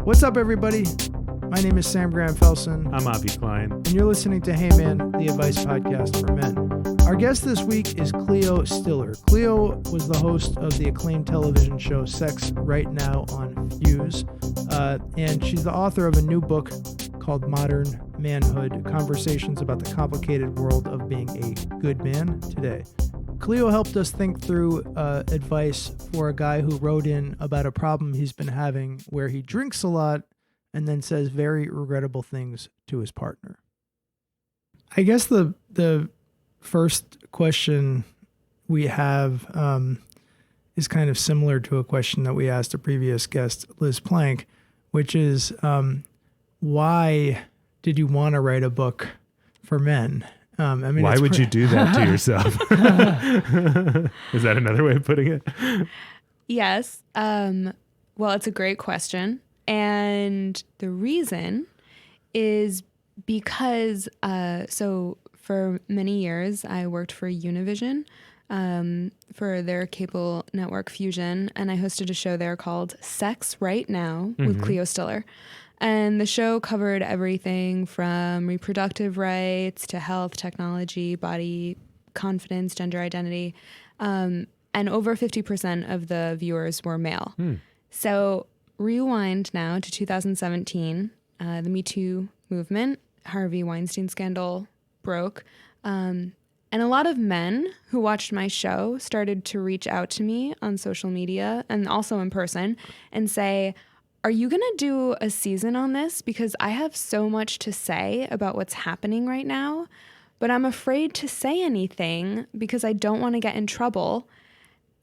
What's up, everybody? My name is Sam Graham Felsen. I'm Avi Klein. And you're listening to Hey Man, the advice podcast for men. Our guest this week is Cleo Stiller. Cleo was the host of the acclaimed television show Sex Right Now on Fuse. And she's the author of a new book called Modern Manhood, Conversations about the Complicated World of Being a Good Man Today. Cleo helped us think through advice for a guy who wrote in about a problem he's been having where he drinks a lot and then says very regrettable things to his partner. I guess the first question we have is kind of similar to a question that we asked a previous guest, Liz Plank, which is why did you want to write a book for men? Why would you do that to yourself? Is that another way of putting it? Yes. Well, it's a great question. And the reason is because, so for many years, I worked for Univision for their cable network Fusion, and I hosted a show there called Sex Right Now with Cleo Stiller. And the show covered everything from reproductive rights to health, technology, body confidence, gender identity. And over 50% of the viewers were male. So rewind now to 2017, the Me Too movement, Harvey Weinstein scandal broke. And a lot of men who watched my show started to reach out to me on social media and also in person and say, are you going to do a season on this? Because I have so much to say about what's happening right now, but I'm afraid to say anything because I don't want to get in trouble.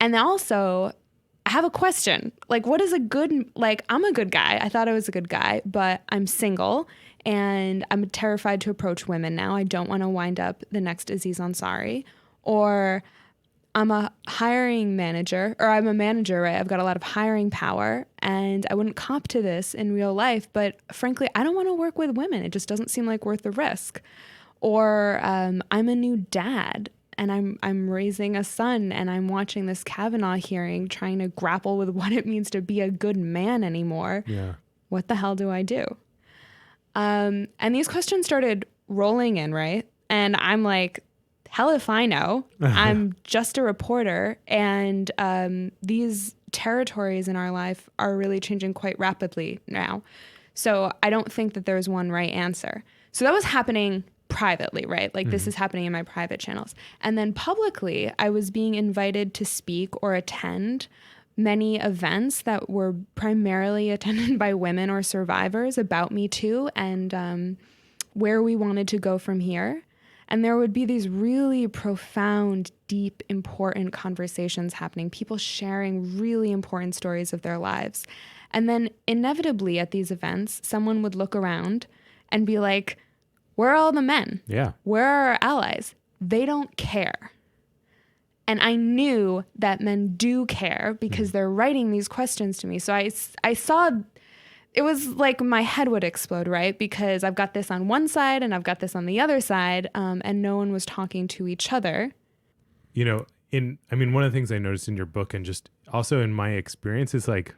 And also, I have a question. Like, what is a good, like, I'm a good guy. I thought I was a good guy, but I'm single and I'm terrified to approach women now. I don't want to wind up the next Aziz Ansari. Or I'm a hiring manager, or I'm a manager, right? I've got a lot of hiring power and I wouldn't cop to this in real life, but frankly, I don't want to work with women. It just doesn't seem like worth the risk. Or I'm a new dad and I'm raising a son and I'm watching this Kavanaugh hearing, trying to grapple with what it means to be a good man anymore. Yeah. What the hell do I do? And these questions started rolling in, right? And I'm like, hell if I know. I'm just a reporter, and these territories in our life are really changing quite rapidly now. So I don't think that there's one right answer. So that was happening privately, right? Like this is happening in my private channels. And then publicly, I was being invited to speak or attend many events that were primarily attended by women or survivors about Me Too and where we wanted to go from here. And there would be these really profound, deep, important conversations happening, people sharing really important stories of their lives. And then inevitably at these events, someone would look around and be like, where are all the men? Yeah. Where are our allies? They don't care. And I knew that men do care because they're writing these questions to me. So I saw... It was like my head would explode, right? Because I've got this on one side and I've got this on the other side, and no one was talking to each other. You know, one of the things I noticed in your book and just also in my experience is like,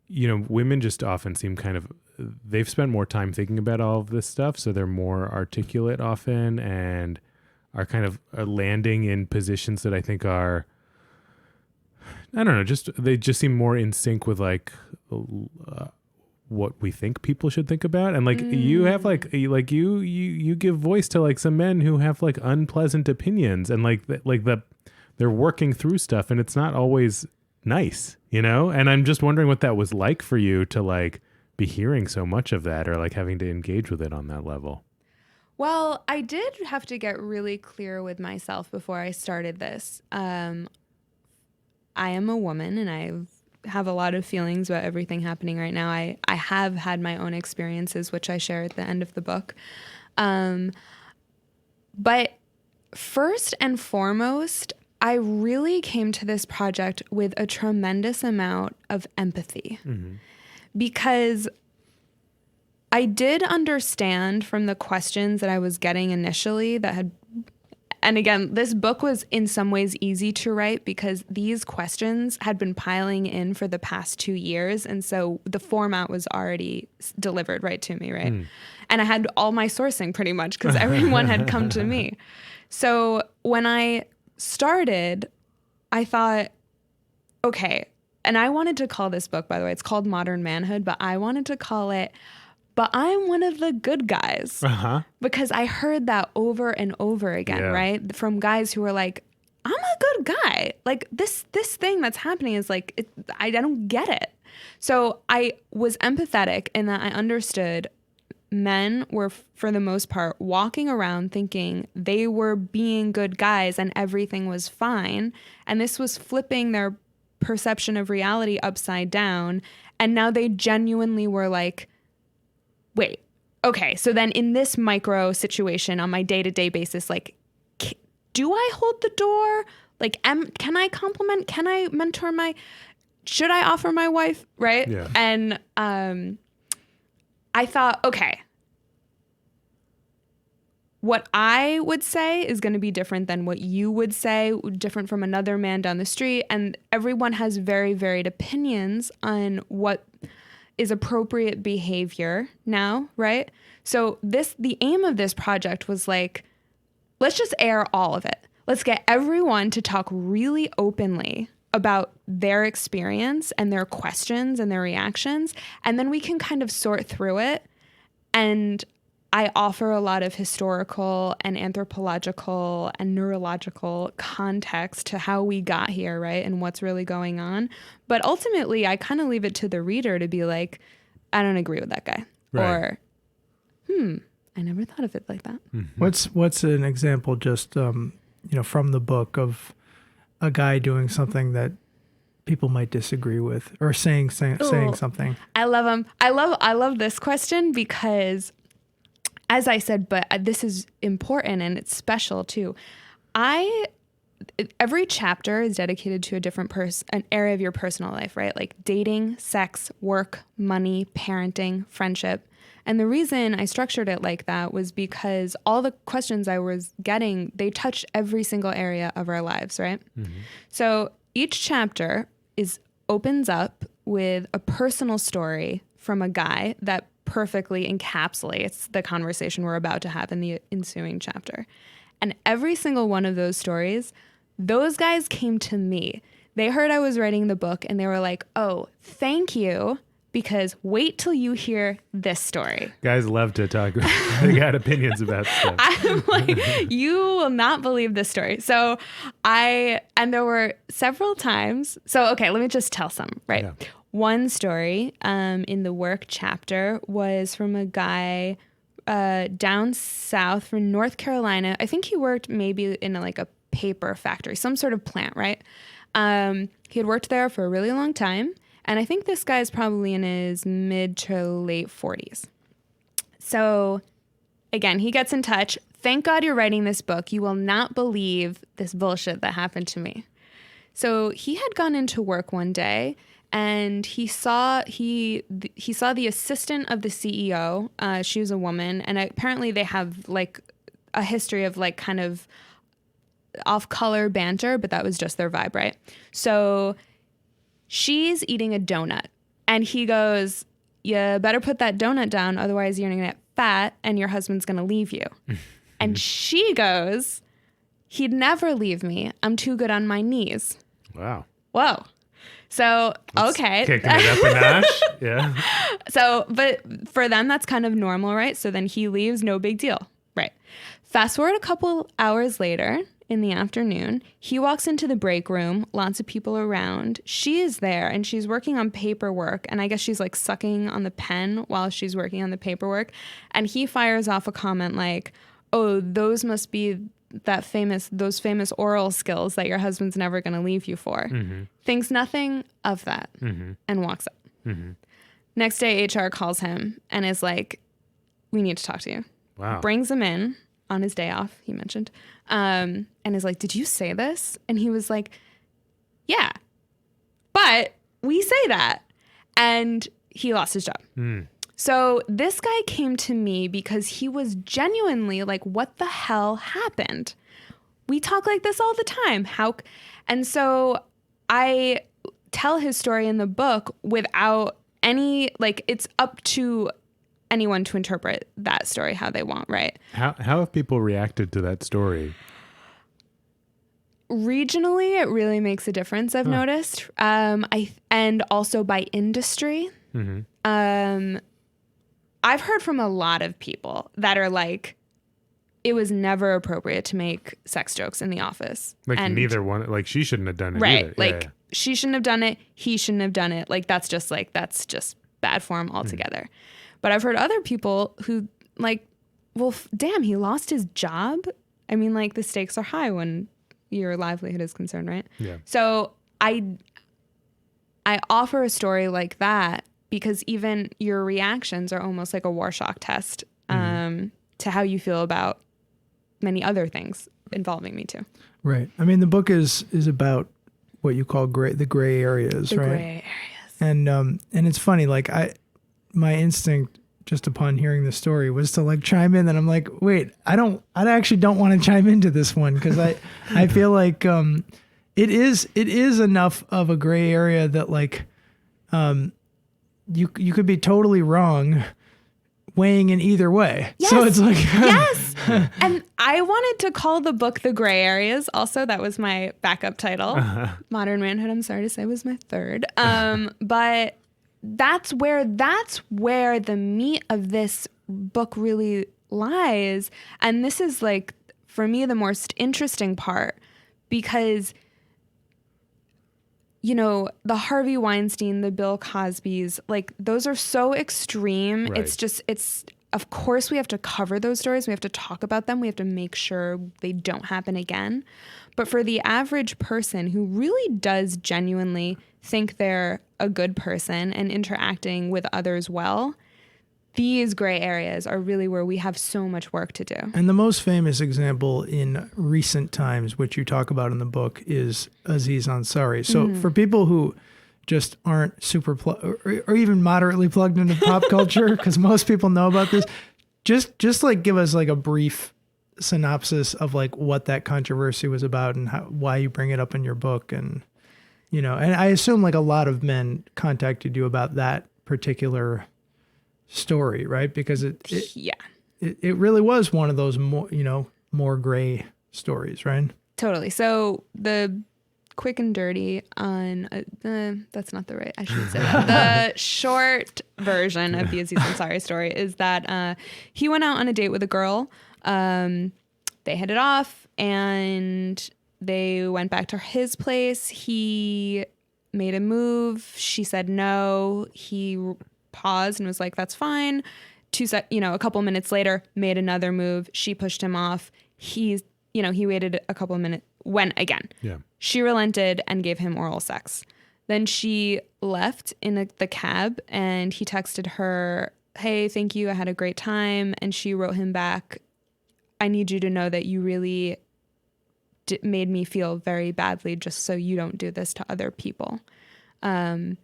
you know, women just often seem kind of, they've spent more time thinking about all of this stuff. So they're more articulate often and are kind of landing in positions that I think are, I don't know, they just seem more in sync with like what we think people should think about. And like you have you give voice to like some men who have like unpleasant opinions and they're working through stuff and it's not always nice, you know? And I'm just wondering what that was like for you to like be hearing so much of that or like having to engage with it on that level. Well, I did have to get really clear with myself before I started this. I am a woman and I have a lot of feelings about everything happening right now. I have had my own experiences, which I share at the end of the book. But first and foremost, I really came to this project with a tremendous amount of empathy because I did understand from the questions that I was getting initially that had And again, this book was in some ways easy to write because these questions had been piling in for the past 2 years. And so the format was already delivered right to me, right? And I had all my sourcing pretty much because everyone had come to me. So when I started, I thought, okay, and I wanted to call this book, by the way, it's called Modern Manhood, but I wanted to call it, But I'm One of the Good Guys. Because I heard that over and over again, right? From guys who were like, I'm a good guy. Like this thing that's happening is like, I don't get it. So I was empathetic in that I understood men were, for the most part, walking around thinking they were being good guys and everything was fine. And this was flipping their perception of reality upside down. And now they genuinely were like, wait, okay, so then in this micro situation on my day-to-day basis, like, do I hold the door? Like, can I compliment? Can I mentor should I offer my wife? Right? Yeah. And I thought, okay, what I would say is going to be different than what you would say, different from another man down the street. And everyone has very varied opinions on what is appropriate behavior now, right? So the aim of this project was like, let's just air all of it. Let's get everyone to talk really openly about their experience and their questions and their reactions. And then we can kind of sort through it. And I offer a lot of historical and anthropological and neurological context to how we got here, right? And what's really going on. But ultimately, I kind of leave it to the reader to be like, I don't agree with that guy. Right. Or, I never thought of it like that. What's an example just, from the book of a guy doing something that people might disagree with or saying something? I love him. I love this question because, as I said, but this is important and it's special too. Every chapter is dedicated to a different an area of your personal life, right? Like dating, sex, work, money, parenting, friendship. And the reason I structured it like that was because all the questions I was getting, they touched every single area of our lives, right? So each chapter opens up with a personal story from a guy that perfectly encapsulates the conversation we're about to have in the ensuing chapter. And every single one of those stories, those guys came to me. They heard I was writing the book and they were like, oh, thank you, because wait till you hear this story. Guys love to talk. They got opinions about stuff. I'm like, you will not believe this story. So and there were several times. So, okay, let me just tell some, right? Yeah. One story in the work chapter was from a guy down south from North Carolina. I think he worked maybe in a paper factory, some sort of plant, right? He had worked there for a really long time. And I think this guy is probably in his mid to late 40s. So again, he gets in touch. Thank God you're writing this book. You will not believe this bullshit that happened to me. So he had gone into work one day and he saw the assistant of the CEO. She was a woman. And apparently they have a history of kind of off-color banter, but that was just their vibe, right? So she's eating a donut and he goes, you better put that donut down, otherwise you're going to get fat and your husband's going to leave you. And she goes, he'd never leave me. I'm too good on my knees. Wow. Whoa. So, okay. Kicking it up a notch. Yeah. So, but for them, that's kind of normal, right? So then he leaves, no big deal. Right. Fast forward a couple hours later, in the afternoon, he walks into the break room, lots of people around. She is there and she's working on paperwork. And I guess she's sucking on the pen while she's working on the paperwork. And he fires off a comment like, oh, those must be those famous oral skills that your husband's never going to leave you for. Thinks nothing of that and walks up. Next day, HR calls him and is like, we need to talk to you. Wow. Brings him in on his day off, he mentioned, and is like, did you say this? And he was like, yeah, but we say that. And he lost his job. So this guy came to me because he was genuinely like, what the hell happened? we talk like this all the time. And so I tell his story in the book without any, like, it's up to anyone to interpret that story how they want, right? How have people reacted to that story? Regionally, it really makes a difference, I've noticed. And also by industry. Mm-hmm. I've heard from a lot of people that are like, it was never appropriate to make sex jokes in the office. Like, and neither one, like, she shouldn't have done it right, either. like, she shouldn't have done it. He shouldn't have done it. Like, that's just bad form altogether. But I've heard other people who, like, well, damn, he lost his job. I mean, like, the stakes are high when your livelihood is concerned, right? Yeah. So I offer a story like that because even your reactions are almost like a Rorschach test to how you feel about many other things involving me too. Right. I mean, the book is about what you call the gray areas, right? The gray areas. And it's funny, like my instinct just upon hearing the story was to like chime in, and I'm like, wait, I actually don't want to chime into this one because I feel like it is enough of a gray area that like you could be totally wrong weighing in either way. Yes. So it's like yes. And I wanted to call the book The Gray Areas. Also, that was my backup title. Modern Manhood, I'm sorry to say, was my third. But that's where the meat of this book really lies. And this is like, for me, the most interesting part because, you know, the Harvey Weinstein, the Bill Cosbys, like those are so extreme. Right. It's of course we have to cover those stories. We have to talk about them. We have to make sure they don't happen again. But for the average person who really does genuinely think they're a good person and interacting with others well, these gray areas are really where we have so much work to do. And the most famous example in recent times, which you talk about in the book, is Aziz Ansari. So for people who just aren't super or even moderately plugged into pop culture, because most people know about this, just like give us like a brief synopsis of like what that controversy was about and why you bring it up in your book. And, you know, and I assume like a lot of men contacted you about that particular story, right? Because it really was one of those more gray stories, right? Totally. So the quick and dirty on that's not the right, I should say the short version of the Aziz Ansari story is that he went out on a date with a girl. They hit it off and they went back to his place. He made a move. She said no. He paused and was like, that's fine. A couple minutes later, made another move. She pushed him off. He waited a couple of minutes, went again. Yeah. She relented and gave him oral sex. Then she left in the cab and he texted her, hey, thank you. I had a great time. And she wrote him back, I need you to know that you really made me feel very badly just so you don't do this to other people. And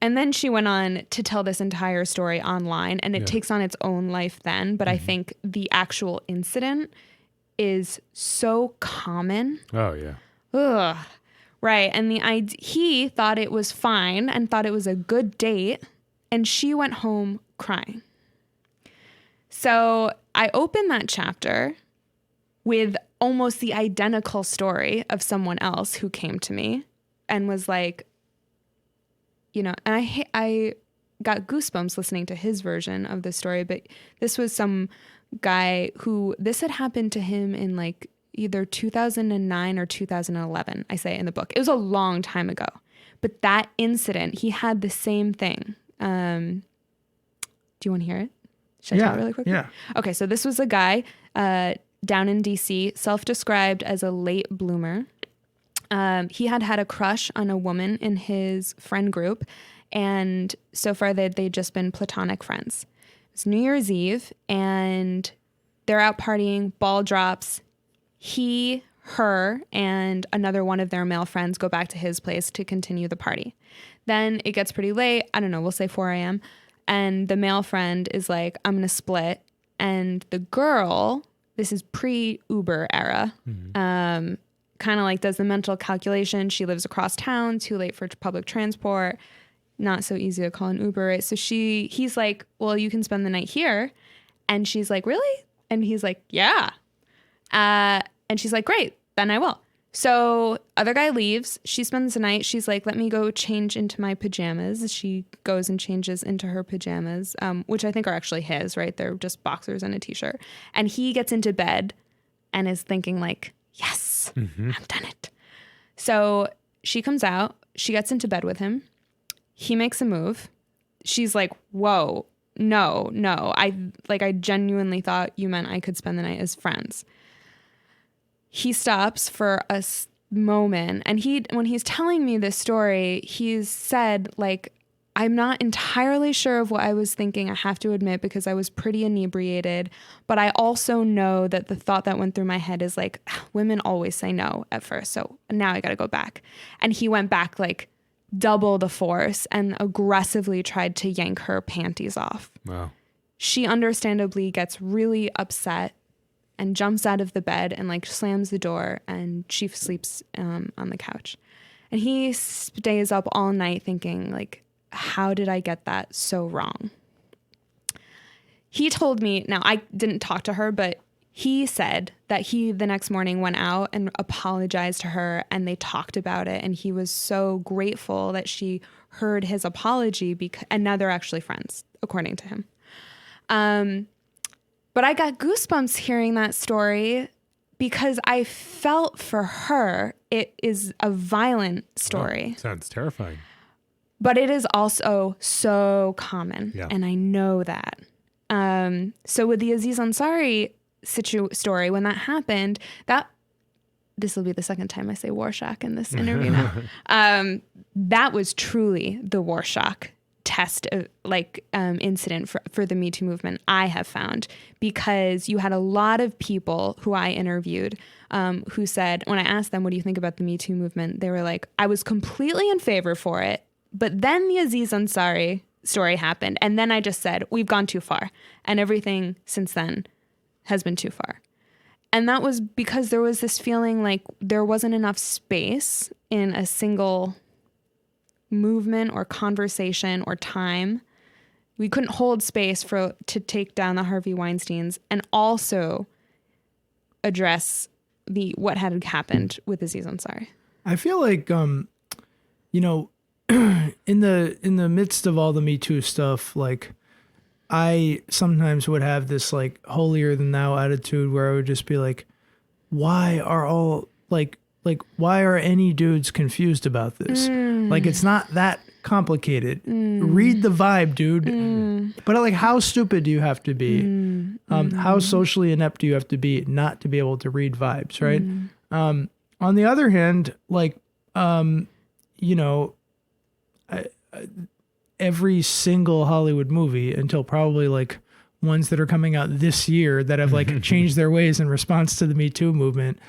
then she went on to tell this entire story online, and it takes on its own life then. But I think the actual incident is so common. Oh, yeah. Ugh. Right. And he thought it was fine and thought it was a good date, and she went home crying. So I opened that chapter with almost the identical story of someone else who came to me and was like, and I got goosebumps listening to his version of the story, but this was some guy who this had happened to him in like either 2009 or 2011, I say in the book. It was a long time ago. But that incident, he had the same thing. Do you want to hear it? Should I tell it really quickly? Yeah. Okay, so this was a guy down in D.C., self-described as a late bloomer. He had a crush on a woman in his friend group, and so far they'd just been platonic friends. It's New Year's Eve, and they're out partying, ball drops. He, her, and another one of their male friends go back to his place to continue the party. Then it gets pretty late. I don't know, we'll say 4 a.m. And the male friend is like, I'm going to split. And the girl, this is pre-Uber era. Kind of like does the mental calculation. She lives across town, too late for public transport. Not so easy to call an Uber, right? So he's like, well, you can spend the night here. And she's like, really? And he's like, yeah. And she's like, great, then I will. So other guy leaves. She spends the night. She's like, let me go change into my pajamas. She goes and changes into her pajamas, which I think are actually his, right? They're just boxers and a t-shirt. And he gets into bed and is thinking like, yes, I've done it. So she comes out. She gets into bed with him. He makes a move. She's like, whoa, no. I genuinely thought you meant I could spend the night as friends. He stops for a moment, and when he's telling me this story, he's said, like, I'm not entirely sure of what I was thinking, I have to admit, because I was pretty inebriated, but I also know that the thought that went through my head is like, women always say no at first, so now I gotta go back. And he went back like double the force and aggressively tried to yank her panties off. Wow. She understandably gets really upset and jumps out of the bed and like slams the door, and she sleeps on the couch. And he stays up all night thinking like, how did I get that so wrong? He told me, now I didn't talk to her, but he said that he the next morning went out and apologized to her, and they talked about it. And he was so grateful that she heard his apology, and now they're actually friends, according to him. But I got goosebumps hearing that story because I felt for her. It is a violent story. Oh, sounds terrifying. But it is also so common. Yeah. And I know that. So with the Aziz Ansari story, when that happened, this will be the second time I say Warshak in this interview now. That was truly the Warshak test incident for the Me Too movement, I have found, because you had a lot of people who I interviewed who said, when I asked them, what do you think about the Me Too movement? They were like, I was completely in favor for it, but then the Aziz Ansari story happened, and then I just said, we've gone too far, and everything since then has been too far. And that was because there was this feeling like there wasn't enough space in a single movement or conversation or time. We couldn't hold space to take down the Harvey Weinsteins and also address what had happened with Aziz Ansari. I feel like in the midst of all the Me Too stuff, like I sometimes would have this like holier than thou attitude where I would just be like, why are all why are any dudes confused about this? Like, it's not that complicated. Read the vibe, dude. But like, how stupid do you have to be? How socially inept do you have to be not to be able to read vibes, right? On the other hand, like, every single Hollywood movie until probably like ones that are coming out this year that have like changed their ways in response to the Me Too movement,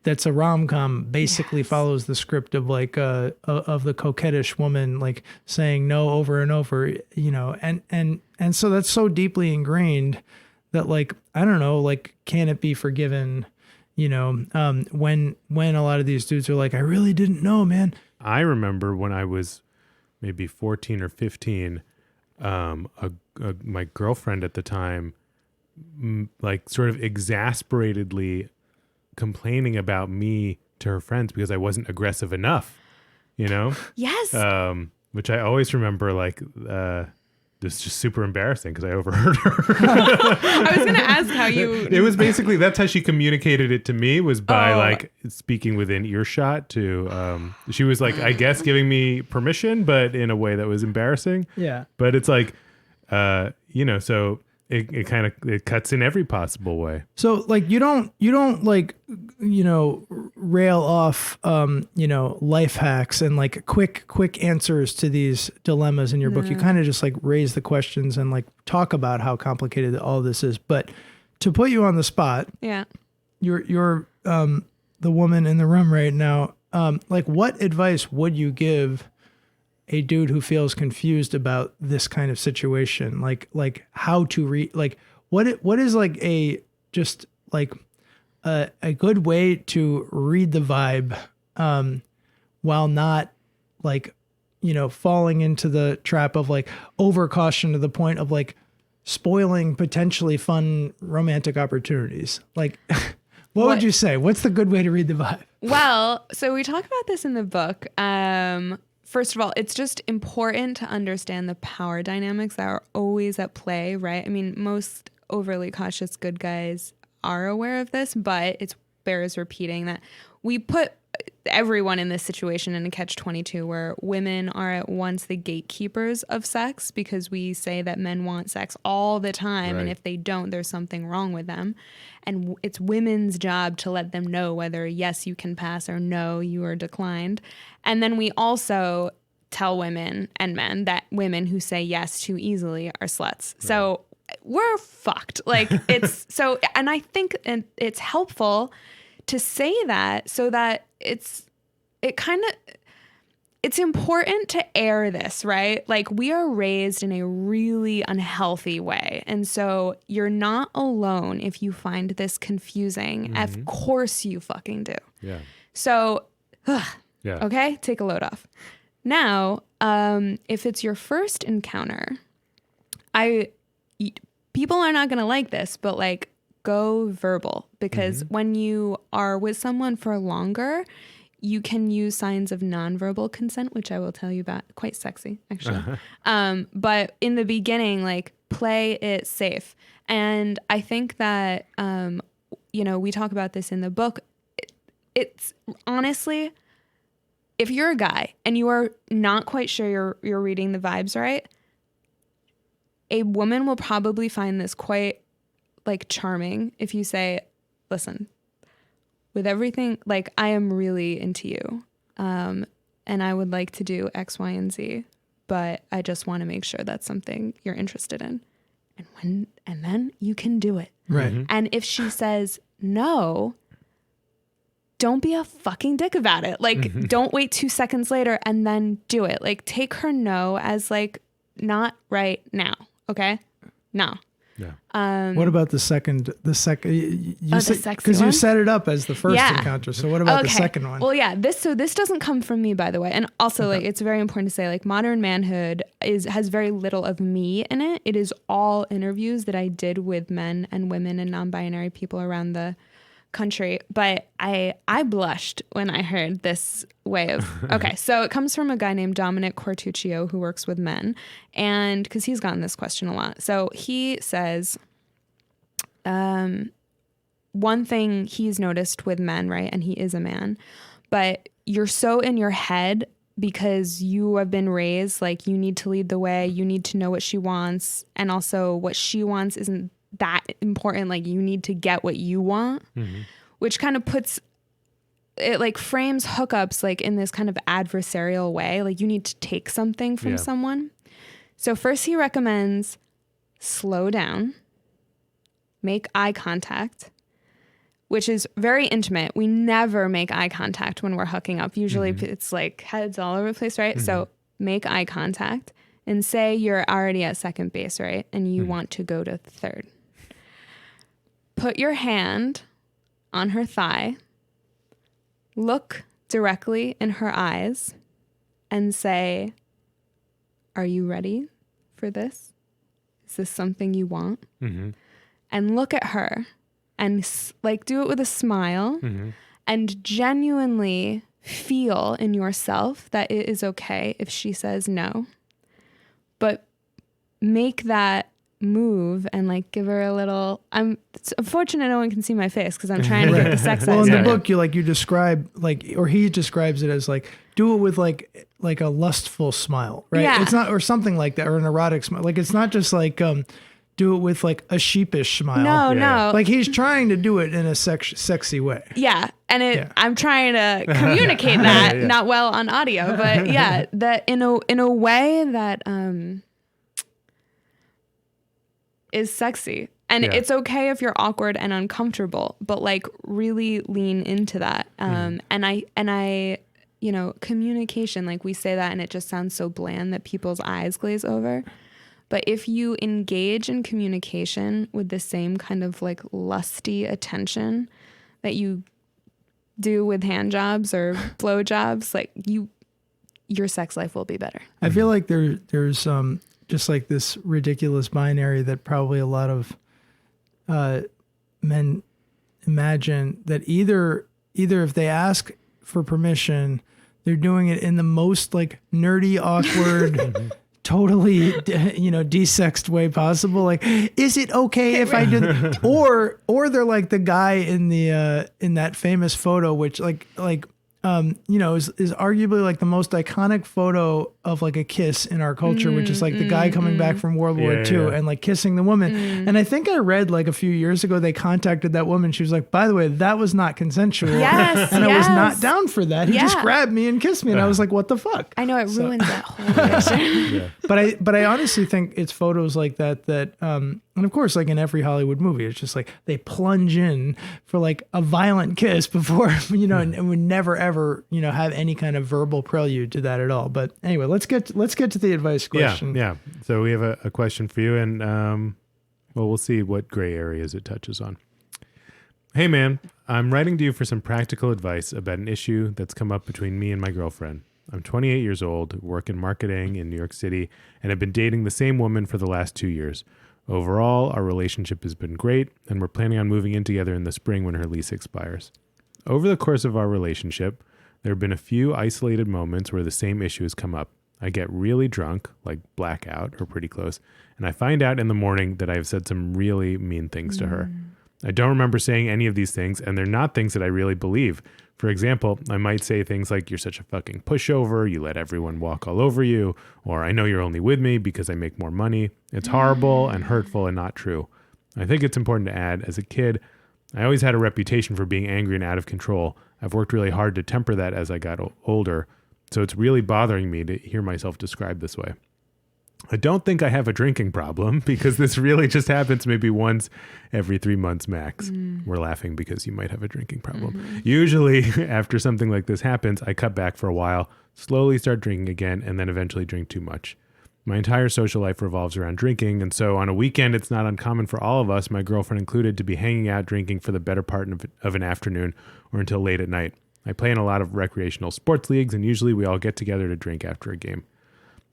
that's a rom-com, basically follows the script of like of the coquettish woman like saying no over and over, and so that's so deeply ingrained that like, I don't know, like, can it be forgiven, when a lot of these dudes are like, I really didn't know, man. I remember when I was maybe 14 or 15, my girlfriend at the time, like sort of exasperatedly complaining about me to her friends because I wasn't aggressive enough, Yes. Which I always remember, like, this is just super embarrassing because I overheard her. I was going to ask how you... It was basically, that's how she communicated it to me, was by like speaking within earshot to, she was like, I guess giving me permission, but in a way that was embarrassing. Yeah. But it's like, so it kind of, it cuts in every possible way. So like, you don't like, rail off, life hacks and like quick answers to these dilemmas in your book. You kind of just like raise the questions and like talk about how complicated all this is. But to put you on the spot, you're the woman in the room right now. Like, what advice would you give a dude who feels confused about this kind of situation? Like how to read, like what is like a just like a good way to read the vibe, while not like, falling into the trap of like over caution to the point of like spoiling potentially fun romantic opportunities. Like, what would you say? What's the good way to read the vibe? Well, so we talk about this in the book. First of all, it's just important to understand the power dynamics that are always at play, right? I mean, most overly cautious good guys are aware of this, but it bears repeating that we put everyone in this situation in a catch-22 where women are at once the gatekeepers of sex because we say that men want sex all the time, and if they don't, there's something wrong with them. And it's women's job to let them know whether yes, you can pass or no, you are declined. And then we also tell women and men that women who say yes too easily are sluts. Right. So we're fucked. Like it's so, and I think it's helpful to say that so that it's important to air this, right? Like we are raised in a really unhealthy way. And so you're not alone if you find this confusing. Mm-hmm. Of course you fucking do. Yeah. So, okay, take a load off. Now, if it's your first encounter, people are not going to like this, but like go verbal because when you are with someone for longer, you can use signs of nonverbal consent, which I will tell you about. Quite sexy, actually. But in the beginning, like play it safe. And I think that, we talk about this in the book. It's honestly, if you're a guy and you are not quite sure you're reading the vibes right, a woman will probably find this quite like charming if you say, listen, with everything, like I am really into you, and I would like to do X, Y, and Z, but I just want to make sure that's something you're interested in, and then you can do it. Right. Mm-hmm. And if she says no, don't be a fucking dick about it. Like, don't wait 2 seconds later and then do it. Like, take her no as like not right now. Okay, no. Yeah. What about the second? You said, because you set it up as the first encounter. So what about the second one? Well, yeah. This doesn't come from me, by the way. And also, like, it's very important to say, like, Modern Manhood has very little of me in it. It is all interviews that I did with men and women and non-binary people around the country. But I blushed when I heard this way of so it comes from a guy named Dominic Cortuccio who works with men, and because he's gotten this question a lot. So he says one thing he's noticed with men, right, and he is a man, but you're so in your head because you have been raised like you need to lead the way, you need to know what she wants, and also what she wants isn't that important. Like you need to get what you want, which kind of puts it like frames hookups like in this kind of adversarial way. Like you need to take something from someone. So first he recommends slow down, make eye contact, which is very intimate. We never make eye contact when we're hooking up. Usually it's like heads all over the place, right? So make eye contact and say you're already at second base, right? And you want to go to third. Put your hand on her thigh, look directly in her eyes, and say, are you ready for this? Is this something you want? And look at her and like do it with a smile and genuinely feel in yourself that it is okay if she says no. But make that move and like give her a little. It's unfortunate no one can see my face because I'm trying to get the sex. Well, in the book, you describe or he describes it as like do it with like a lustful smile, right? Yeah. It's not or something like that or an erotic smile. Like it's not just like do it with like a sheepish smile. No. Like he's trying to do it in a sexy way. Yeah, and I'm trying to communicate that not well on audio, but that in a way that is sexy. And it's okay if you're awkward and uncomfortable, but like really lean into that. And I, communication, like we say that and it just sounds so bland that people's eyes glaze over. But if you engage in communication with the same kind of like lusty attention that you do with hand jobs or blow jobs, like your sex life will be better. I feel like there's just like this ridiculous binary that probably a lot of men imagine, that either if they ask for permission, they're doing it in the most like nerdy, awkward, totally, desexed way possible. Like, is it okay if I do? Or they're like the guy in the in that famous photo, which is arguably like the most iconic photo of like a kiss in our culture, which is like the guy coming back from World War II and like kissing the woman. And I think I read like a few years ago, they contacted that woman. She was like, by the way, that was not consensual. Yes, and I was not down for that. He just Yeah. grabbed me and kissed me. And I was like, what the fuck? I know it ruins that whole picture. But I honestly think it's photos like that and of course, like in every Hollywood movie, it's just like they plunge in for like a violent kiss before, and would never ever, have any kind of verbal prelude to that at all. But anyway, let's get to the advice question. Yeah. So we have a question for you, and we'll see what gray areas it touches on. Hey man, I'm writing to you for some practical advice about an issue that's come up between me and my girlfriend. I'm 28 years old, work in marketing in New York City, and have been dating the same woman for the last 2 years. Overall, our relationship has been great, and we're planning on moving in together in the spring when her lease expires. Over the course of our relationship, there have been a few isolated moments where the same issue has come up. I get really drunk, like blackout or pretty close, and I find out in the morning that I have said some really mean things to her. I don't remember saying any of these things, and they're not things that I really believe. For example, I might say things like, you're such a fucking pushover, you let everyone walk all over you, or I know you're only with me because I make more money. It's horrible and hurtful and not true. I think it's important to add, as a kid, I always had a reputation for being angry and out of control. I've worked really hard to temper that as I got older, so it's really bothering me to hear myself described this way. I don't think I have a drinking problem because this really just happens maybe once every 3 months max. We're laughing because you might have a drinking problem. Usually after something like this happens, I cut back for a while, slowly start drinking again, and then eventually drink too much. My entire social life revolves around drinking, and so on a weekend, it's not uncommon for all of us, my girlfriend included, to be hanging out drinking for the better part of an afternoon or until late at night. I play in a lot of recreational sports leagues, and usually we all get together to drink after a game.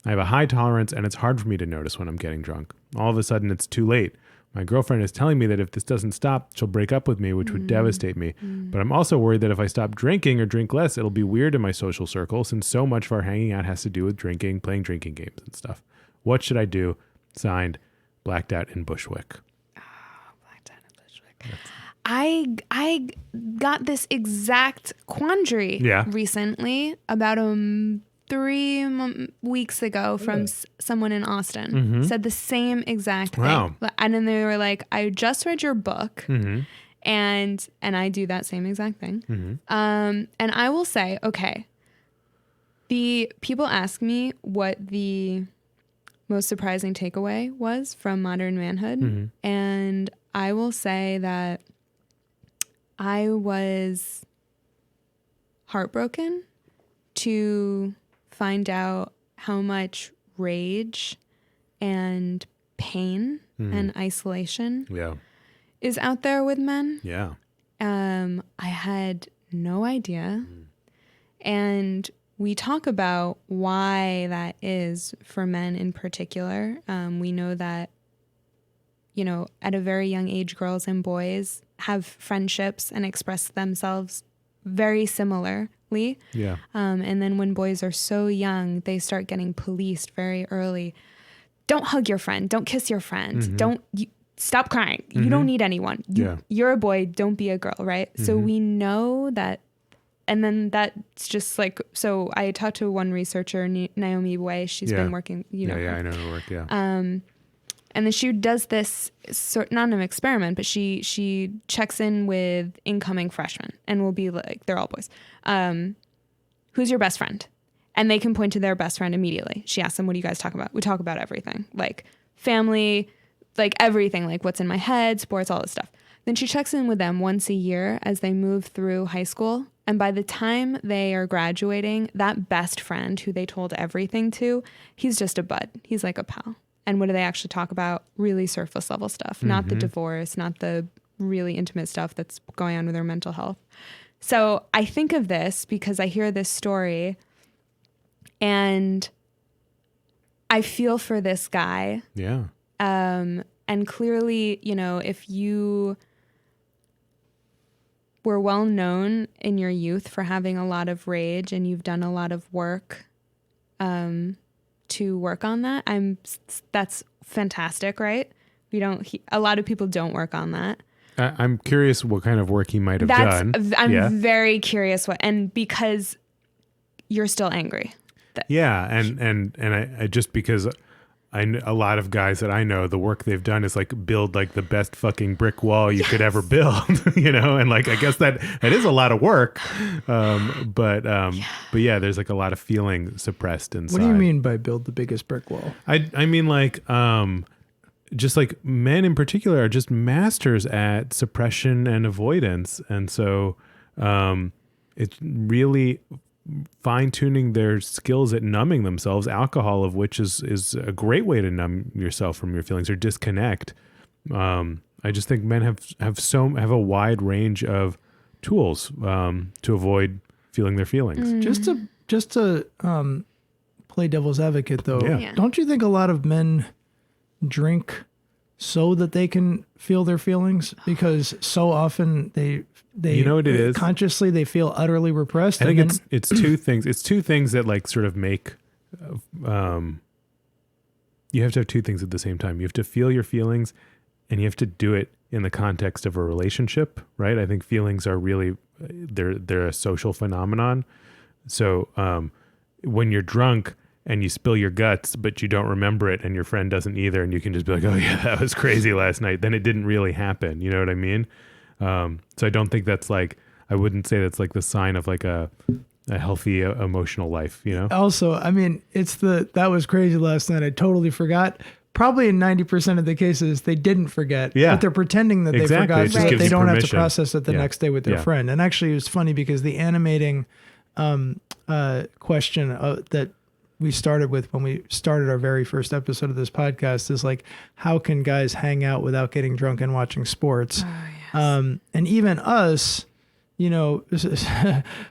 I have a high tolerance, and it's hard for me to notice when I'm getting drunk. All of a sudden, it's too late. My girlfriend is telling me that if this doesn't stop, she'll break up with me, which would devastate me. But I'm also worried that if I stop drinking or drink less, it'll be weird in my social circle, since so much of our hanging out has to do with drinking, playing drinking games and stuff. What should I do? Signed, Blacked Out in Bushwick. Blacked Out in Bushwick. I got this exact quandary recently, about 3 weeks ago, from someone in Austin. Said the same exact thing. And then they were like, I just read your book, and I do that same exact thing. And I will say, okay, the people ask me what the most surprising takeaway was from Modern Manhood, and I will say that I was heartbroken to find out how much rage and pain and isolation is out there with men. I had no idea. And we talk about why that is for men in particular. We know that, at a very young age, girls and boys have friendships and express themselves very similarly. And then when boys are so young, they start getting policed very early. Don't hug your friend. Don't kiss your friend. Stop crying. You don't need anyone. You're a boy. Don't be a girl, right? So we know that. And then that's just like, so I talked to one researcher, Naomi Way. She's been working, I know her work, and then she does this not an experiment, but she checks in with incoming freshmen and will be like, they're all boys. Who's your best friend? And they can point to their best friend immediately. She asks them, what do you guys talk about? We talk about everything, like family, like everything, like what's in my head, sports, all this stuff. Then she checks in with them once a year as they move through high school. And by the time they are graduating, that best friend who they told everything to, he's just a bud. He's like a pal. And what do they actually talk about? Really surface level stuff, not the divorce, not the really intimate stuff that's going on with their mental health. So I think of this because I hear this story and I feel for this guy. Yeah. And clearly, you know, if you were well known in your youth for having a lot of rage and you've done a lot of work to work on that, that's fantastic, right? A lot of people don't work on that. I'm curious what kind of work he might have done. I'm very curious and because you're still angry. Yeah, and I just because a lot of guys that I know, the work they've done is like build like the best fucking brick wall you could ever build, you know, and like I guess that is a lot of work, but yeah, there's like a lot of feeling suppressed inside. What do you mean by build the biggest brick wall? I mean like just like men in particular are just masters at suppression and avoidance, and so it's really fine-tuning their skills at numbing themselves, alcohol of which is a great way to numb yourself from your feelings or disconnect. I just think men have a wide range of tools to avoid feeling their feelings. Just to play devil's advocate though, Yeah. don't you think a lot of men drink so that they can feel their feelings? Because so often they you know what it is? Consciously they feel utterly repressed. I think it's two things. It's two things that like sort of make you have to have two things at the same time. You have to feel your feelings and you have to do it in the context of a relationship, right? I think feelings are really they're a social phenomenon. So when you're drunk and you spill your guts, but you don't remember it and your friend doesn't either, and you can just be like, oh yeah, that was crazy last night, then it didn't really happen. You know what I mean? So I don't think that's like, I wouldn't say that's like the sign of like a healthy emotional life, you know? Also, I mean, that was crazy last night. I totally forgot. Probably in 90% of the cases, they didn't forget, but they're pretending that they forgot so that they don't have to process it the next day with their friend. And actually it was funny because the animating question that we started with when we started our very first episode of this podcast is like, how can guys hang out without getting drunk and watching sports? Oh, yes. And even us, you know,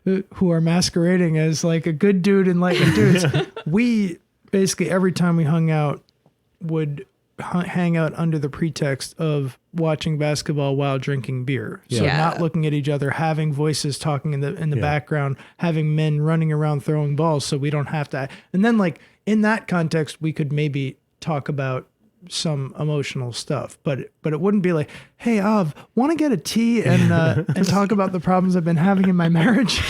who are masquerading as like a good dude and like dudes, we basically every time we hung out would hang out under the pretext of watching basketball while drinking beer. So not looking at each other, having voices talking in the background, having men running around throwing balls so we don't have to. And then like in that context, we could maybe talk about some emotional stuff, but it wouldn't be like, hey, Av, want to get a tea and talk about the problems I've been having in my marriage?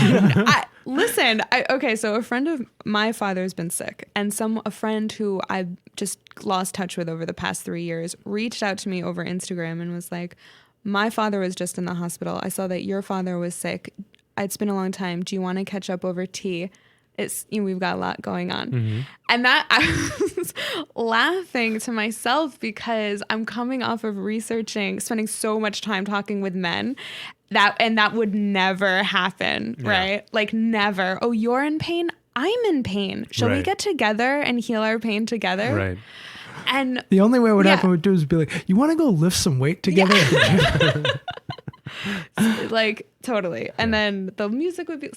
Okay, so a friend of my father's been sick, and a friend who I just lost touch with over the past 3 years reached out to me over Instagram and was like, my father was just in the hospital. I saw that your father was sick. It's been a long time. Do you want to catch up over tea? We've got a lot going on. Mm-hmm. And that I was laughing to myself because I'm coming off of spending so much time talking with men that would never happen, right? Like never. Oh, you're in pain? I'm in pain. Shall we get together and heal our pain together? Right. And the only way it would happen would do is be like, you want to go lift some weight together? Yeah. Like totally. And then the music would be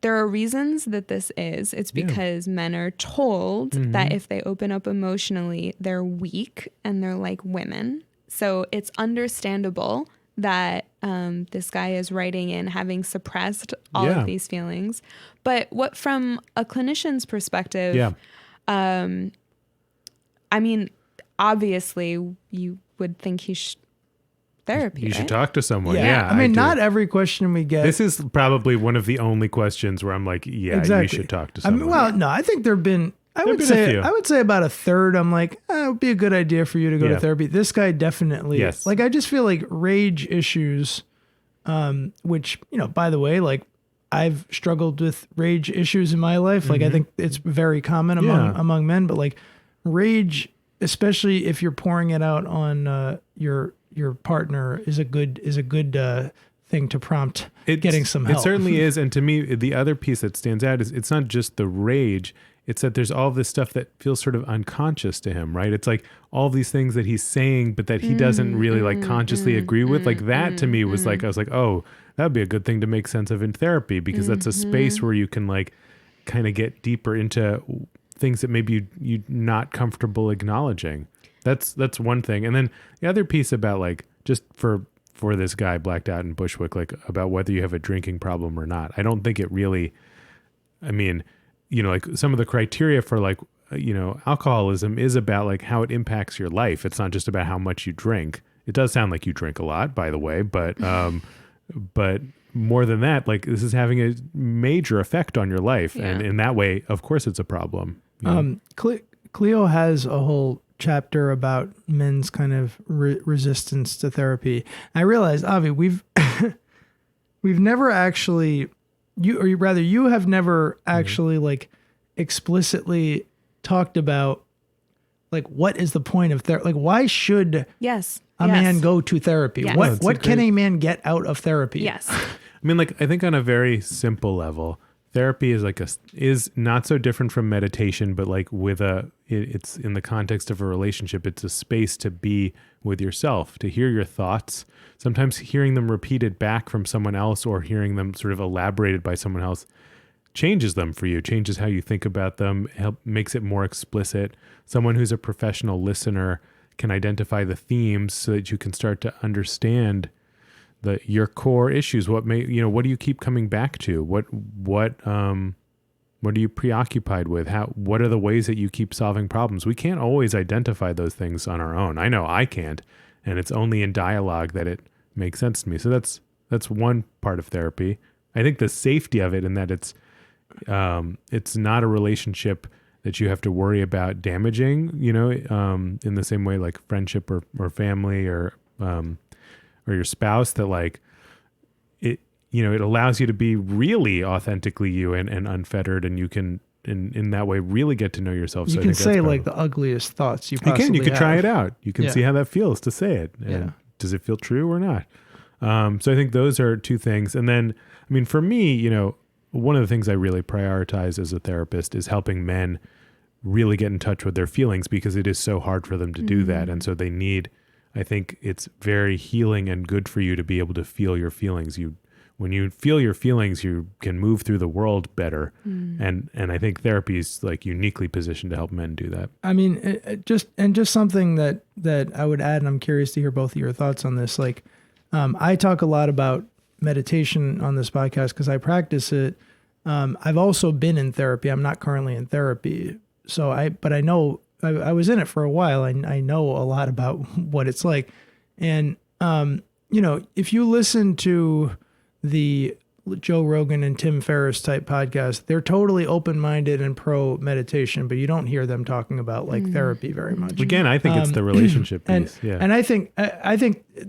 there are reasons that this is. It's because men are told that if they open up emotionally, they're weak and they're like women. So it's understandable that this guy is writing in having suppressed all of these feelings. But what from a clinician's perspective, I mean, obviously you would think he should therapy. You should talk to someone. Yeah. I mean, not every question we get. This is probably one of the only questions where I'm like, you should talk to someone. I mean, well, no, I think there've been I would say about a third. I'm like, it would be a good idea for you to go to therapy. This guy definitely, like, I just feel like rage issues, which, you know, by the way, like I've struggled with rage issues in my life. Like I think it's very common among men, but like rage, especially if you're pouring it out on your partner, is a good thing to prompt getting some help. It certainly is. And to me, the other piece that stands out is it's not just the rage. It's that there's all this stuff that feels sort of unconscious to him, right? It's like all these things that he's saying, but that he doesn't really like consciously agree with. Like that to me was like, I was like, oh, that would be a good thing to make sense of in therapy, because that's a space where you can like kind of get deeper into things that maybe you're not comfortable acknowledging. That's one thing. And then the other piece about like, just for this guy blacked out in Bushwick, like about whether you have a drinking problem or not. I don't think it really, I mean, you know, like some of the criteria for like, you know, alcoholism is about like how it impacts your life. It's not just about how much you drink. It does sound like you drink a lot, by the way, but more than that, like this is having a major effect on your life. Yeah. And in that way, of course it's a problem. You know? Cleo has a whole chapter about men's kind of resistance to therapy. I realized, Avi, we've never actually, you have never actually like explicitly talked about like what is the point of therapy? Like why should a man go to therapy? Yes. What can a man get out of therapy? Yes. I mean, like I think on a very simple level, therapy is not so different from meditation, but like it's in the context of a relationship. It's a space to be with yourself, to hear your thoughts. Sometimes hearing them repeated back from someone else or hearing them sort of elaborated by someone else changes them for you, changes how you think about them, makes it more explicit. Someone who's a professional listener can identify the themes so that you can start to understand your core issues. What do you keep coming back to? What are you preoccupied with? What are the ways that you keep solving problems? We can't always identify those things on our own. I know I can't, and it's only in dialogue that it makes sense to me. So that's one part of therapy. I think the safety of it, in that it's not a relationship that you have to worry about damaging, in the same way like friendship or family or your spouse, that like it allows you to be really authentically you and unfettered, and you can in that way really get to know yourself. You can say like the ugliest thoughts you possibly have. You can try it out. You can see how that feels to say it. And does it feel true or not? So I think those are two things. And then, I mean, for me, one of the things I really prioritize as a therapist is helping men really get in touch with their feelings, because it is so hard for them to do that. And so I think it's very healing and good for you to be able to feel your feelings. When you feel your feelings, you can move through the world better. And I think therapy is like uniquely positioned to help men do that. I mean, just something that I would add, and I'm curious to hear both of your thoughts on this. Like, I talk a lot about meditation on this podcast because I practice it. I've also been in therapy. I'm not currently in therapy. But I know I was in it for a while. I know a lot about what it's like. And, if you listen to the Joe Rogan and Tim Ferriss type podcast, they're totally open-minded and pro meditation, but you don't hear them talking about like therapy very much. Again, I think it's the relationship piece. And I think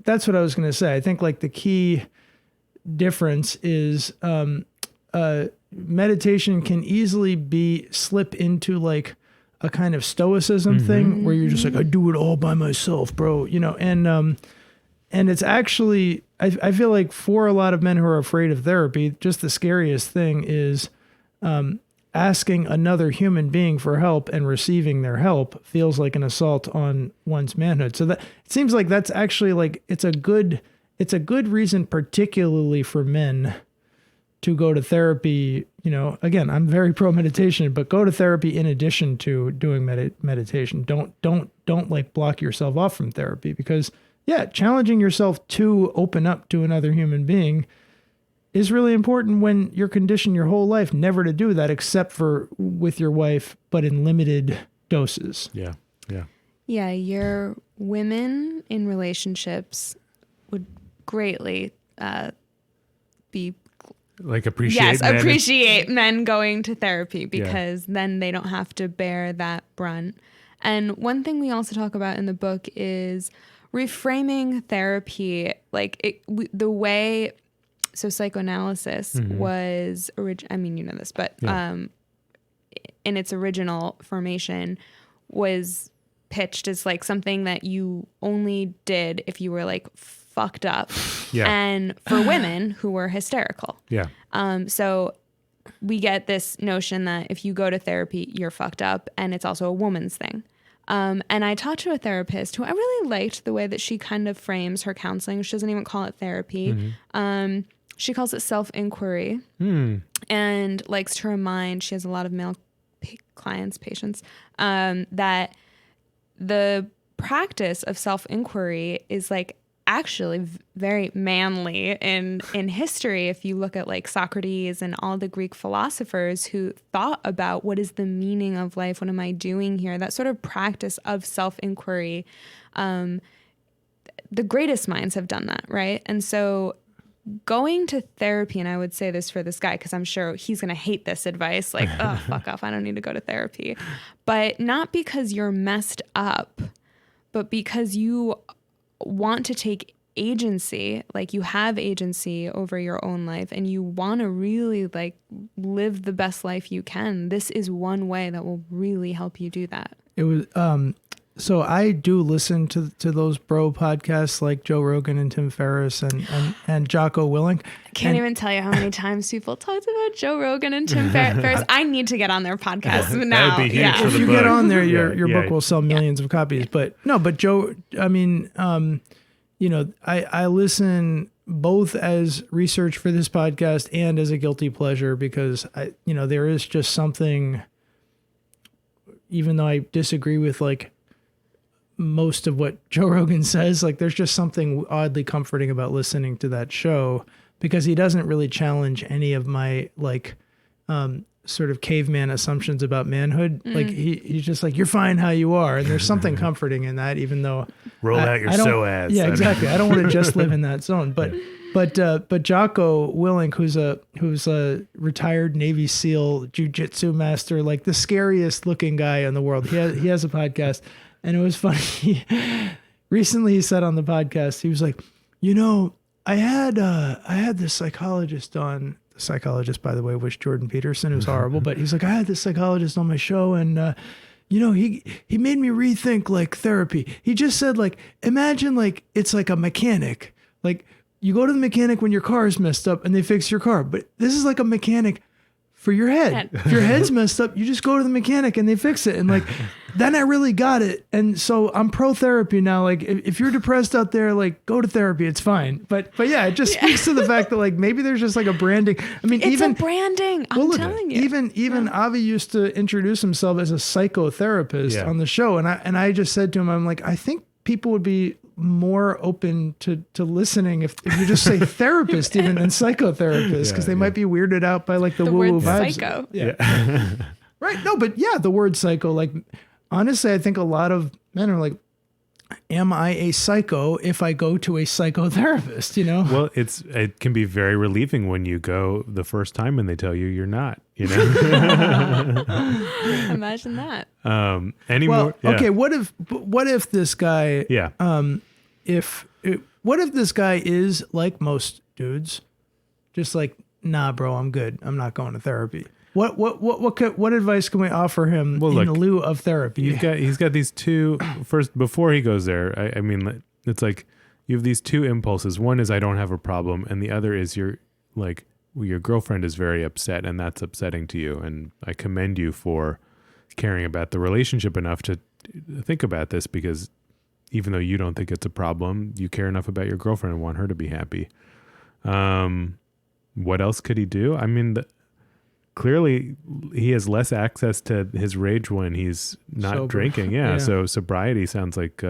that's what I was going to say. I think like the key difference is, meditation can easily slip into like a kind of stoicism thing where you're just like, I do it all by myself, bro, and it's actually, I feel like for a lot of men who are afraid of therapy, just the scariest thing is asking another human being for help and receiving their help feels like an assault on one's manhood. So that it seems like that's actually like, it's a good reason, particularly for men, to go to therapy. Again, I'm very pro meditation, but go to therapy in addition to doing meditation. Don't like block yourself off from therapy, because challenging yourself to open up to another human being is really important when you're conditioned your whole life never to do that, except for with your wife, but in limited doses. Yeah, your women in relationships would greatly be appreciate men going to therapy, because then they don't have to bear that brunt. And one thing we also talk about in the book is reframing therapy, like the way. So psychoanalysis was I mean, you know this, but in its original formation was pitched as like something that you only did if you were like fucked up. Yeah. And for women who were hysterical. Yeah. So we get this notion that if you go to therapy, you're fucked up, and it's also a woman's thing. And I talked to a therapist who I really liked the way that she kind of frames her counseling. She doesn't even call it therapy. She calls it self-inquiry and likes to remind, she has a lot of male patients, that the practice of self-inquiry is like actually very manly in history. If you look at like Socrates and all the Greek philosophers who thought about what is the meaning of life, what am I doing here, that sort of practice of self-inquiry, the greatest minds have done that, right? And so going to therapy, and I would say this for this guy because I'm sure he's going to hate this advice, like, oh, fuck off, I don't need to go to therapy. But not because you're messed up, but because you want to take agency, like you have agency over your own life and you want to really like live the best life you can. This is one way that will really help you do that. It was, so I do listen to those bro podcasts like Joe Rogan and Tim Ferriss and Jocko Willink. I can't even tell you how many times people talked about Joe Rogan and Tim Ferriss. I need to get on their podcast now. That would be huge for If the you book. get on there, your Yeah. book will sell millions of copies. But Joe, I mean, I listen both as research for this podcast and as a guilty pleasure because there is just something, even though I disagree with like most of what Joe Rogan says, like there's just something oddly comforting about listening to that show because he doesn't really challenge any of my like sort of caveman assumptions about manhood. Like he's just like, you're fine how you are. And there's something comforting in that, even though Roll out your I don't- psoas. Yeah, exactly. I don't want to just live in that zone, but Jocko Willink, who's a retired Navy SEAL jiu-jitsu master, like the scariest looking guy in the world. He has a podcast. And it was funny. Recently he said on the podcast, he was like, I had this psychologist on. The psychologist, by the way, was Jordan Peterson, who's horrible. But he's like, I had this psychologist on my show, and he made me rethink like therapy. He just said like, imagine like it's like a mechanic. Like you go to the mechanic when your car is messed up and they fix your car. But this is like a mechanic for your head. If your head's messed up, you just go to the mechanic and they fix it. And like, then I really got it. And so I'm pro therapy now. Like if you're depressed out there, like go to therapy, it's fine. But yeah, it just speaks to the fact that like, maybe there's just like a branding. I mean, It's a branding. I'm telling you. Even Avi used to introduce himself as a psychotherapist on the show. And I just said to him, I'm like, I think people would be more open to listening if you just say therapist even than psychotherapist, because they might be weirded out by like the woo-woo word vibes. psycho. Yeah. Right. No, but yeah, the word psycho, like honestly, I think a lot of men are like, am I a psycho if I go to a psychotherapist, Well, it can be very relieving when you go the first time and they tell you you're not, Imagine that. Okay, what if this guy what if this guy is like most dudes, just like, nah, bro, I'm good. I'm not going to therapy. What advice can we offer him in lieu of therapy? He's got these two first before he goes there. I mean, it's like you have these two impulses. One is I don't have a problem, and the other is your girlfriend is very upset, and that's upsetting to you. And I commend you for caring about the relationship enough to think about this, because even though you don't think it's a problem, you care enough about your girlfriend and want her to be happy. What else could he do? I mean, clearly he has less access to his rage when he's not sober. drinking. Yeah. So sobriety sounds like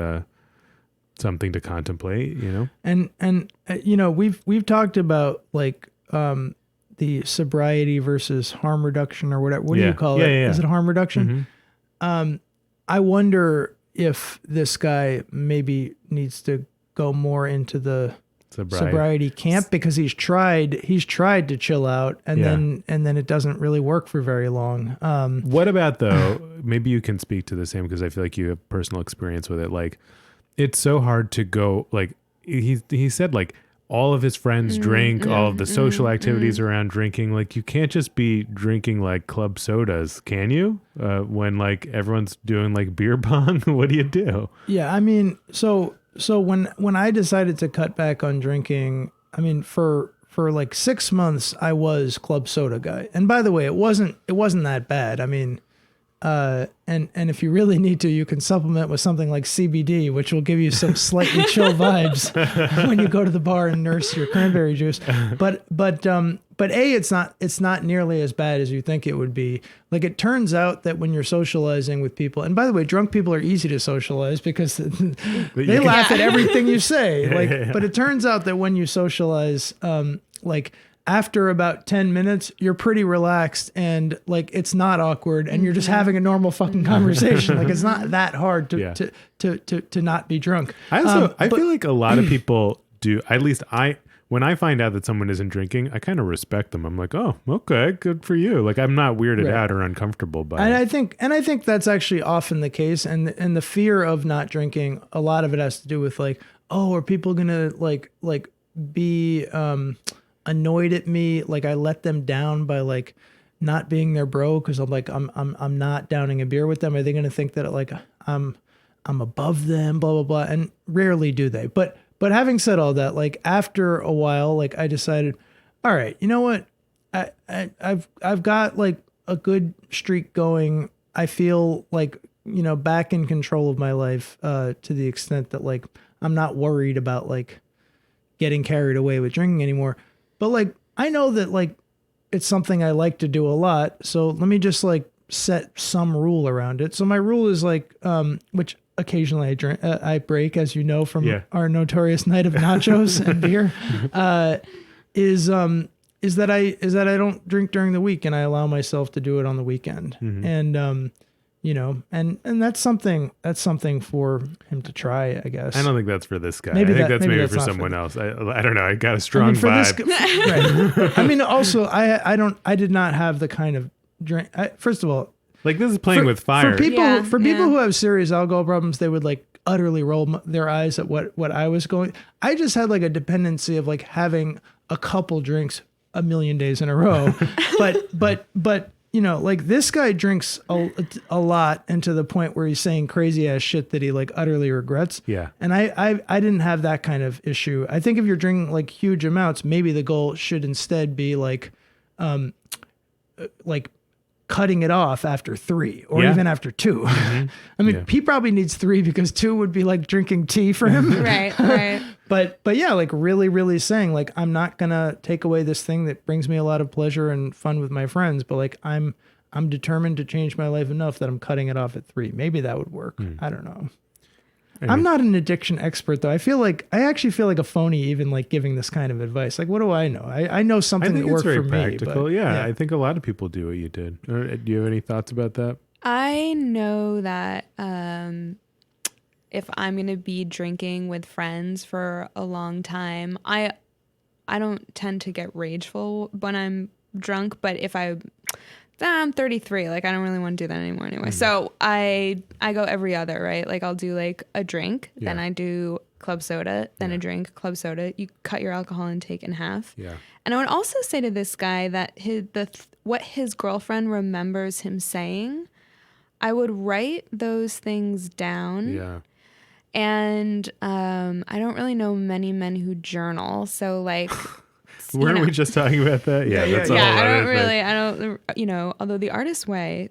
something to contemplate, And we've talked about like the sobriety versus harm reduction or whatever. What do you call it? Yeah. Is it harm reduction? Mm-hmm. I wonder if this guy maybe needs to go more into the sobriety camp, because he's tried to chill out and then it doesn't really work for very long. What about though, maybe you can speak to the same, because I feel like you have personal experience with it. Like it's so hard to go, like he said, like all of his friends drink, all of the social activities around drinking. Like you can't just be drinking like club sodas, can you? When like everyone's doing like beer pong, what do you do? Yeah. I mean, so So when I decided to cut back on drinking, I mean, for like 6 months, I was club soda guy. And by the way, it wasn't that bad. I mean, and if you really need to, you can supplement with something like CBD, which will give you some slightly chill vibes when you go to the bar and nurse your cranberry juice. But it's not nearly as bad as you think it would be. Like, it turns out that when you're socializing with people, and by the way, drunk people are easy to socialize because they laugh at everything you say. But it turns out that when you socialize, like, after about 10 minutes, you're pretty relaxed and like it's not awkward and you're just having a normal fucking conversation. Like, it's not that hard to not be drunk. I feel like a lot of people do. At least when I find out that someone isn't drinking, I kind of respect them. I'm like, oh, okay, good for you. Like, I'm not weirded out or uncomfortable by it. I think that's actually often the case. And the fear of not drinking, a lot of it has to do with like, oh, are people gonna like be annoyed at me, like I let them down by like not being their bro because I'm not downing a beer with them? Are they going to think that like I'm above them, blah blah blah? And rarely do they. But having said all that, like after a while, like I decided, all right, you know what, I've got like a good streak going. I feel like, you know, back in control of my life to the extent that like I'm not worried about like getting carried away with drinking anymore. But like, I know that like it's something I like to do a lot. So let me just like set some rule around it. So my rule is like, which occasionally I break, as you know, from our notorious night of nachos and beer, is that I don't drink during the week and I allow myself to do it on the weekend. Mm-hmm. And, you know, and that's something for him to try, I guess. I don't think that's for this guy. I think that's maybe for someone else. I don't know. I got a strong vibe. Right. I mean, also, I did not have the kind of drink. First of all, like, this is playing with fire. For people who have serious alcohol problems, they would like utterly roll their eyes at what I was going. I just had like a dependency of like having a couple drinks a million days in a row, but. You know, like this guy drinks a lot, and to the point where he's saying crazy ass shit that he like utterly regrets. Yeah. And I didn't have that kind of issue. I think if you're drinking like huge amounts, maybe the goal should instead be like cutting it off after 3 or even after 2. Mm-hmm. I mean, he probably needs 3 because 2 would be like drinking tea for him. Right. But yeah, like really, really saying like, I'm not going to take away this thing that brings me a lot of pleasure and fun with my friends, but like I'm determined to change my life enough that I'm cutting it off at 3. Maybe that would work. I don't know. I'm not an addiction expert though. I actually feel like a phony even like giving this kind of advice. Like, what do I know? I know something that worked for practical. me. Yeah, I think a lot of people do what you did. Do you have any thoughts about that? I know that if I'm going to be drinking with friends for a long time, I don't tend to get rageful when I'm drunk, but if I'm 33, like I don't really want to do that anymore anyway. So I go every other, right? Like I'll do like a drink, then I do club soda, then a drink, club soda. You cut your alcohol intake in half. Yeah. And I would also say to this guy that what his girlfriend remembers him saying, I would write those things down. Yeah. And I don't really know many men who journal. So like, weren't we just talking about that? Yeah, that's a whole I don't, you know, although the artist way,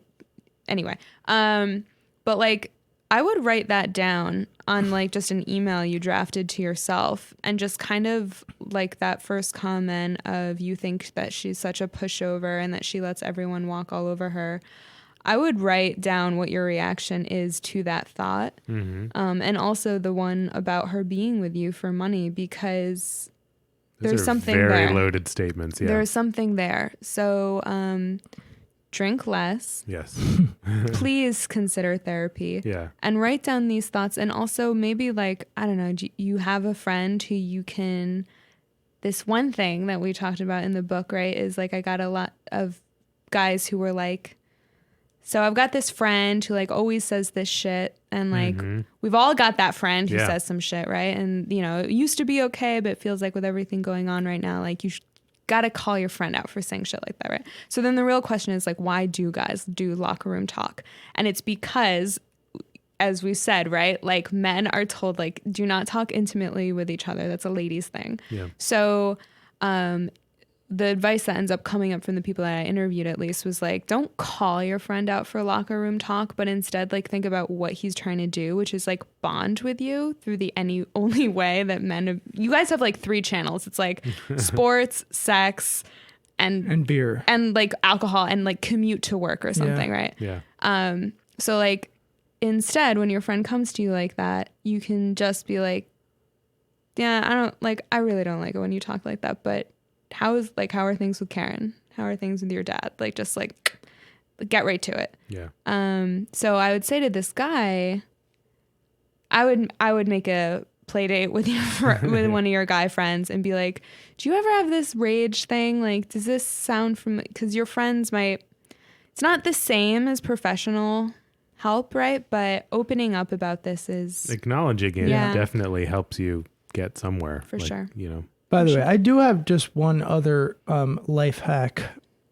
anyway. But like, I would write that down on like just an email you drafted to yourself, and just kind of like that first comment of you think that she's such a pushover and that she lets everyone walk all over her. I would write down what your reaction is to that thought. Mm-hmm. And also the one about her being with you for money, because there's something there. Very loaded statements. Yeah. There's something there. So drink less. Yes. Please consider therapy. Yeah. And write down these thoughts. And also maybe like, I don't know, you have a friend who you can, this one thing that we talked about in the book, right, is like I got a lot of guys who were like, so I've got this friend who like always says this shit, and like we've all got that friend who says some shit, right? And you know, it used to be okay, but it feels like with everything going on right now, like you got to call your friend out for saying shit like that, right? So then the real question is like, why do guys do locker room talk? And it's because as we said, right? Like men are told like, do not talk intimately with each other. That's a ladies thing. Yeah. So, the advice that ends up coming up from the people that I interviewed at least was like, don't call your friend out for locker room talk, but instead like think about what he's trying to do, which is like bond with you through the only way that you guys have like 3 channels. It's like sports, sex, and beer and like alcohol and like commute to work or something. Yeah. Right. Yeah. So like instead, when your friend comes to you like that, you can just be like, yeah, I really don't like it when you talk like that, but how are things with Karen? How are things with your dad? Like, just like get right to it. Yeah. So I would say to this guy, I would make a play date with with one of your guy friends and be like, do you ever have this rage thing? Like, does this sound from, because your friends it's not the same as professional help, right? But opening up about this is acknowledging it definitely helps you get somewhere. For sure. You know. By the way, I do have just one other life hack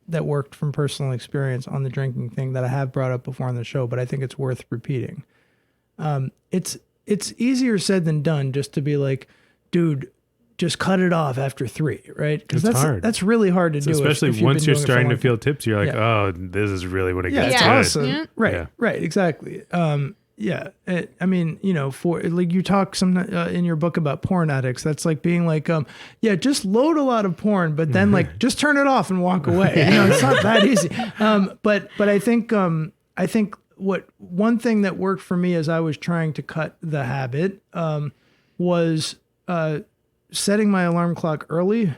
that worked from personal experience on the drinking thing that I have brought up before on the show, but I think it's worth repeating. It's easier said than done just to be like, dude, just cut it off after 3, right? Because that's really hard to do. Especially if once you're starting to feel tipsy, you're like, oh, this is really what it gets. It's good. awesome. Yeah. Right, exactly. I mean, you know, for like you talk in your book about porn addicts, that's like being like, just load a lot of porn, but then like just turn it off and walk away. You know, it's not that easy. But I think one thing that worked for me as I was trying to cut the habit was setting my alarm clock early,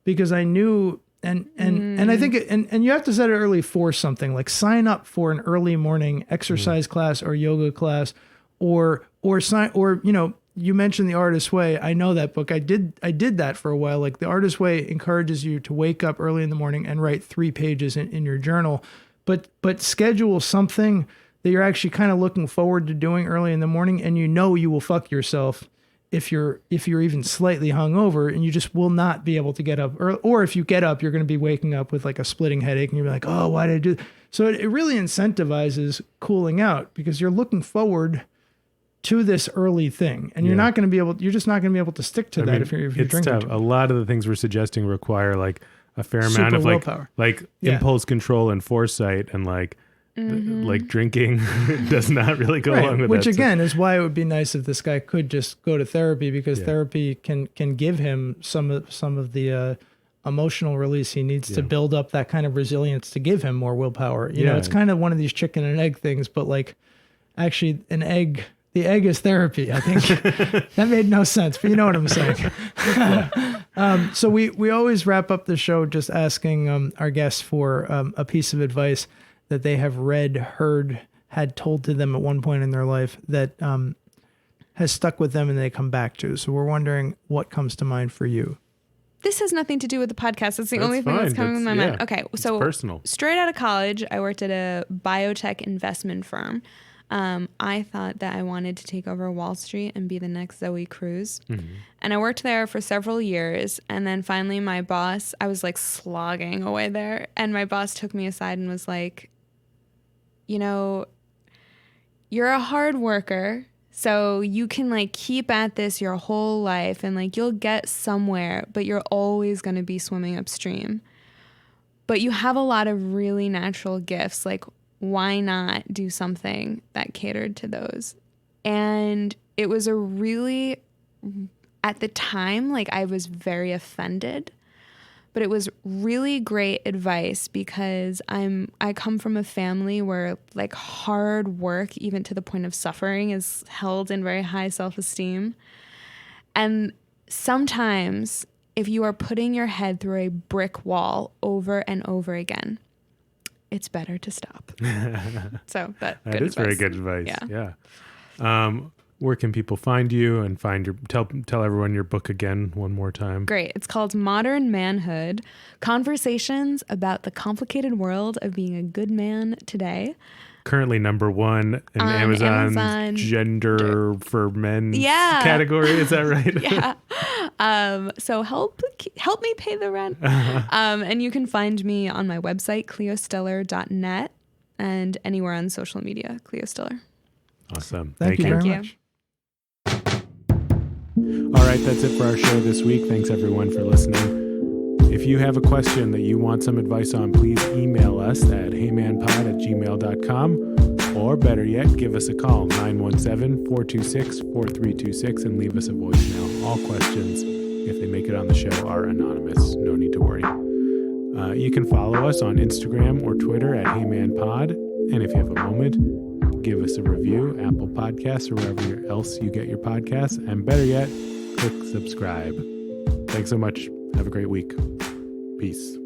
because I knew. And I think and you have to set it early for something, like sign up for an early morning exercise class or yoga class, or you know, you mentioned The Artist's Way. I know that book. I did that for a while. Like The Artist's Way encourages you to wake up early in the morning and write 3 pages in your journal, but schedule something that you're actually kind of looking forward to doing early in the morning, and you know you will fuck yourself if you're even slightly hungover, and you just will not be able to get up, or if you get up, you're going to be waking up with like a splitting headache, and you'll be like, oh, why did I do that? So it really incentivizes cooling out, because you're looking forward to this early thing, and you're just not going to be able to stick to that if you're drinking. Tough. A lot of the things we're suggesting require like a fair amount of willpower. like impulse control and foresight, and like drinking does not really go along with which that. Which again is why it would be nice if this guy could just go to therapy, because therapy can give him some of the emotional release he needs to build up that kind of resilience to give him more willpower. You know, it's kind of one of these chicken and egg things, but like actually the egg is therapy. I think that made no sense, but you know what I'm saying. So we always wrap up the show just asking our guests for a piece of advice that they have read, heard, had told to them at one point in their life that has stuck with them and they come back to. So we're wondering what comes to mind for you. This has nothing to do with the podcast. That's the only thing that's coming to my mind. Okay, so personal. Straight out of college, I worked at a biotech investment firm. I thought that I wanted to take over Wall Street and be the next Zoe Cruz. And I worked there for several years. And then finally my boss, I was like slogging away there. And my boss took me aside and was like, you know, you're a hard worker, so you can like keep at this your whole life and like you'll get somewhere, but you're always going to be swimming upstream. But you have a lot of really natural gifts. Like, why not do something that catered to those? And it was a really, at the time, like I was very offended, but it was really great advice, because I come from a family where like hard work, even to the point of suffering, is held in very high self-esteem. And sometimes if you are putting your head through a brick wall over and over again, it's better to stop. So that is very good advice. Yeah. Where can people find you and tell everyone your book again one more time? Great. It's called Modern Manhood: Conversations about the Complicated World of Being a Good Man Today. Currently #1 in Amazon's gender for men category. Is that right? Yeah. So help me pay the rent. And you can find me on my website, cleostiller.net, and anywhere on social media, Cleo Stiller. Awesome. Thank you very you. much. All right, that's it for our show this week. Thanks everyone for listening. If you have a question that you want some advice on, please email us at heymanpod@gmail.com, or better yet, give us a call, 917-426-4326, and leave us a voicemail. All questions, if they make it on the show, are anonymous. No need to worry. You can follow us on Instagram or Twitter at heymanpod, and if you have a moment, give us a review, Apple Podcasts, or wherever else you get your podcasts, and better yet, click subscribe. Thanks so much. Have a great week. Peace.